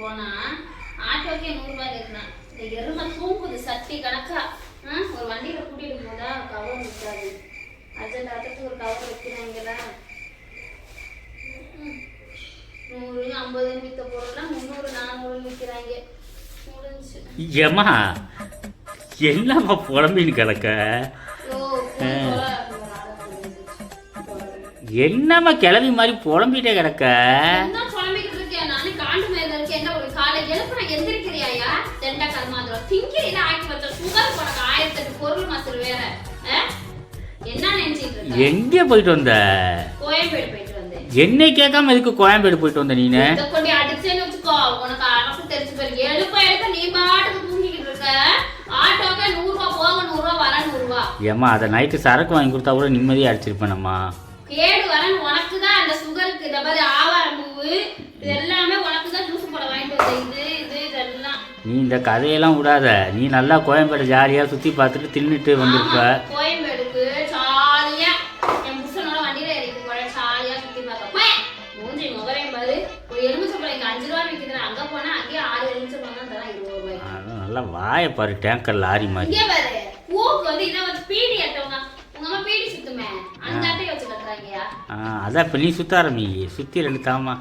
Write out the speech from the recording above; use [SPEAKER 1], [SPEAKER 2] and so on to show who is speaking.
[SPEAKER 1] போனா ஆட்டோக்கே 100 ரூபாய் கேட்கணும். இந்த எருமை தூங்குது சட்டி கணக்கா. ஒரு வண்டியில கூட்டிட்டு போதா கவர் இருக்காது. அஜெண்டாத்துக்கு ஒரு கவர் வைக்கிறாங்களா 100 50 வித்த பொருள்லாம் 300 400 விற்கிறாங்க.
[SPEAKER 2] ஏமா என்னம்மா புலம்பின்னு கிடக்க? என்னம்மா கிளவி மாதிரி புலம்பிட்டே கிடக்க? எங்கே போயிட்டு வந்த? என்னை கேட்காம எதுக்கு கோயம்பேடு போயிட்டு வந்த நீனு? ஏம்மா அதை நைட்டு சரக்கு வாங்கி கொடுத்தா கூட நிம்மதியாக அடிச்சிருப்பேனம்மா.
[SPEAKER 1] கேடு வரன் உனக்கு தான் அந்த சுகருக்கு இந்த மாதிரி ஆவாரம் பூவு இதெல்லாமே உனக்கு தான் ஜூஸ் போட வாங்கிட்டு வந்த இதெல்லாம்.
[SPEAKER 2] நீ இந்த கதையெல்லாம் விடாத. நீ நல்லா கோயம்பேடு ஜாலியாக சுற்றி பார்த்துட்டு தின்னுட்டு வந்திருப்ப.
[SPEAKER 1] கோயம்பேடுக்கு ஜாலியா என் புருஷனோட வண்டியில ஏறிட்டு போற ஜாலியா சுற்றி பார்க்க. மூஞ்சி முகரையும் பாரு. ஒரு எலுமிச்சம்பழம் 5 ரூபா விற்கிது. அங்க போனா அங்கேயே 6 எலுமிச்சம்பழம் தான் தரா 20 ரூபாய்.
[SPEAKER 2] அதான் நல்லா வாயை பாரு டேங்கர் லாரி மாதிரி.
[SPEAKER 1] இங்கே பாரு பூக்கு வந்து இதை வந்து பீடி ஏற்றவங்க உங்க அம்மா பீடி சுத்துமே அந்த அட்டையை வச்சு கட்டுறாங்கயா.
[SPEAKER 2] அதான் இப்போ நீ சுத்த ஆரம்பி சுற்றி 2 தாமா.